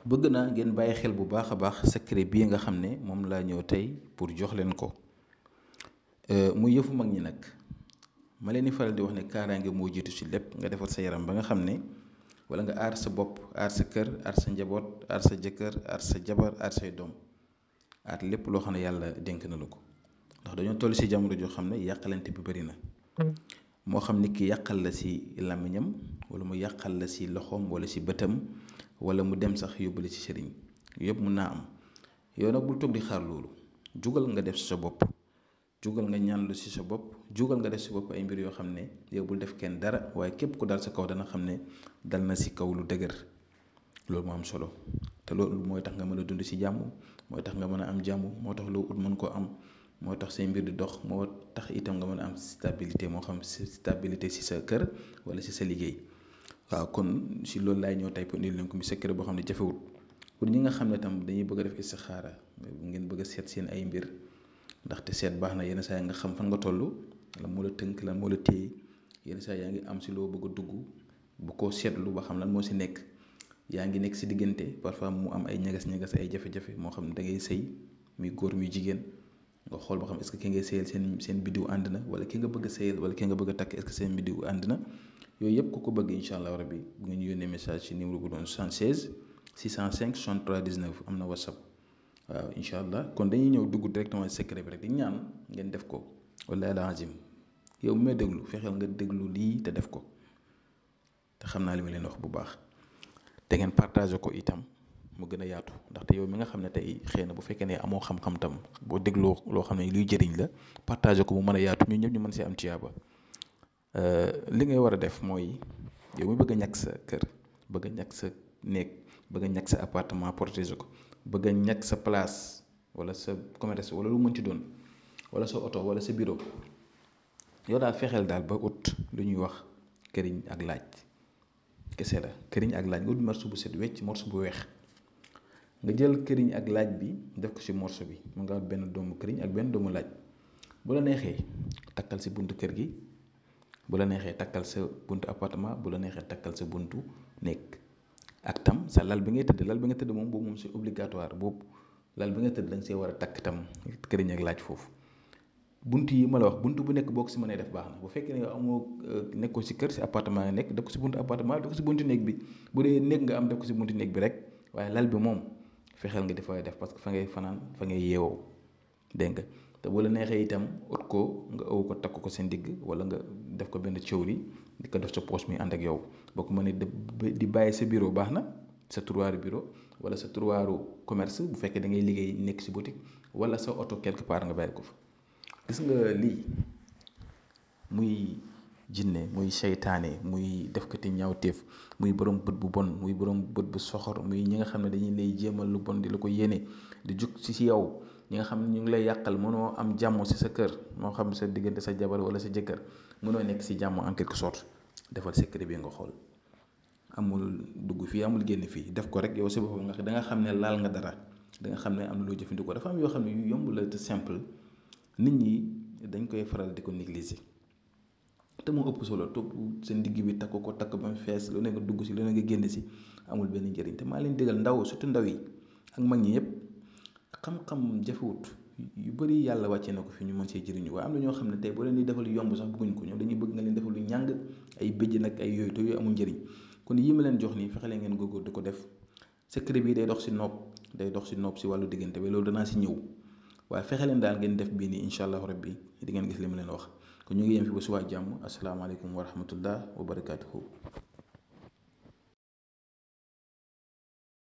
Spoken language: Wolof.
bëgg naa ngeen bàyyi xel bu baax a baax secret bii nga xam ne moom laa ñëw tey pour jox leen ko muy yëfu mag ñi nag ma leen di faral di wax ne kaaraange moo jiitu ci lépp nga defar sa yaram ba nga xam ne wala nga aar sa bopp aar sa kër aar sa njaboot aar sa jëkkër aar sa jabar aar say doom aar lépp loo xam ne yàlla dénk na la ko ndax dañoo toll ci jamono joo xam ne yàqalante bi bari na moo xam nit ki yàqal la ci làmmiñam wala mu yàqal la ci loxoom wala ci bëtam wala mu dem sax yóbbale ci sëriñ yëpp mun naa am yow nag bul toog di xaar loolu jugal nga def ci sa bopp jugal nga ñaanlu ci sa bopp jugal nga def ci bopp ay mbir yoo xam ne yow bul def kenn dara waaye képp ku dal sa kaw dana xam ne dal na ci kaw lu dëgër loolu moo am solo te loolu mooy tax nga mën a dund ci jàmm mooy tax nga mën a am jàmm moo tax loo ut mën koo am moo tax say mbir di dox moo tax itam nga mën a am stabilité moo xam stabilité ci sa kër wala ci sa liggéey waaw kon si loolu laay ñëw tey pour indil leen ko mi secret boo xam ne jafewut pour ñi nga xam ne tam dañuy bëgg a def istixaara ngeen bëgg a seet seen ay mbir ndaxte seet baax na yenn saa yi nga xam fan nga toll lan moo la tënk lan moo la téye yenn saa yaa ngi am si loo bëgg a dugg bu ko seetlu ba xam lan moo si nekk yaa ngi nekk si diggante parfois mu am ay ñagas-ñagas ay jafe-jafe moo xam ne da ngay sëy muy góor muy jigéen nga xool ba xam est-ce que ki ngay sëyal seen biddiw ànd na wala ki nga bëgg a sëyal wala ki nga bëgg a takk est-ce que seen biddiw ànd na yooyu yëpp ku ko bëgg incha allah rabbi bu ngeen yónnee message ci numéro bu doon 76 605 63 19 am na whatsapp waaw incha allah kon dañuy ñëw dugg directement ci secret bi rek di ñaan ngeen def ko wallaahi alazim yow mi may déglu fexeel nga déglu lii te def ko te xam naa li ma leen wax bu baax te ngeen partagé ko itam mu gën a yaatu ndaxte yow mi nga xam ne tey xëy na bu fekkee ne amoo xam-xam tam boo dégloo loo xam ne luy jëriñ la partagé ko mu mën a yaatu ñun ñëpp ñu mën see am tiyaaba li ngay war a def mooy yow mi bëgg a ñàkk sa kër bëgg a ñàkk sa néeg bëgg a ñàkk sa appartement protéger ko bëgg a ñàkk sa place wala sa commerce wala lu mën ci doon wala sa oto wala sa bureau yow daal fexeel daal ba ut lu ñuy wax këriñ ak laaj kese la këriñ ak laaj nga ut morceau bu set wecc morceau bu weex nga jël këriñ ak laaj bi def ko ci morceau bi mu nga benn doomu këriñ ak benn doomu laaj bu la neexee takkal ci buntu kër gi bu la neexee takkal sa buntu appartement bu la neexee takkal sa buntu néeg ak tam sa lal bi ngay tëdd moom boobu moom c'est obligatoire boobu lal bi nga tëdd da nga see war a takk tam këriñ ak laaj foofu buntu yi ma la wax buntu bu nekk boo ko si mënee def baax na bu fekkee ne yow amoo nekkoo si kër si appartement nga nekk def ko si buntu appartement def ko si buntu néeg bi bu dee néeg nga am def ko si buntu néeg bi rek waaye lal bi moom fexeel nga di fay def parce que fa ngay fanaan fa ngay yeewoo dégg nga te bu la neexee itam ut ko nga ëw ko takk ko seen digg wala nga def ko benn cëwri di ko def sa poche mi ànd ak yow boo ko mënee di bàyyi sa bureau baax na sa tiroiru bureau wala sa tiroiru commerce bu fekkee da ngay liggéey nekk si boutique wala sa oto quelque part nga bàyyi ko fa. gis nga lii muy jinne muy seytaane muy defkati ñaawteef muy borom bët bu bon muy borom bët bu soxor muy ñi nga xam ne dañuy lay jéemal lu bon di la ko yéene di jug si yow ñi nga xam ne ñu ngi lay yàqal mënoo am jàmm si sa kër moo xam sa diggante sa jabar wala sa jëkkër mënoo nekk si jàmm en quelque sorte defal secret bi nga xool amul dugg fii amul génn fii def ko rek yow si boppam nga da nga xam ne laal nga dara da nga xam ne am na loo jëfandikoo dafa am yoo xam ne yu yomb la te simple nit ñi dañ koy faral di ko négliger te moo ëpp solo topp sa ndigg bi takk ko takk ba mu fees lu ne nga dugg si lu ne nga génn si amul benn njëriñ te maa leen digal ndaw surtout ndaw yi ak mag ñi yëpp xam-xam jafewut yu bëri yàlla wàccee na ko fi ñu mën see jëriñu waaye am na ñoo xam ne tey boo leen di defal yomb sax bëgguñ ko ñoom dañuy bëgg nga leen defal lu ñàng ay bëjj nag ay yooyu te yooyu amul njëriñ kon yii ma leen jox nii fexe leen ngeen góorgóor di ko def secret bi day dox si nopp si wàllu diggante bi loolu danaa si ñëw waaye fexe leen daal ngeen def bii nii incha allahu rabbi di ngeen gis li ma leen wax kon ñu ngi yem fi ba suba jàmm asalaamaaleykum wa rahmatullah wa barakaatuhu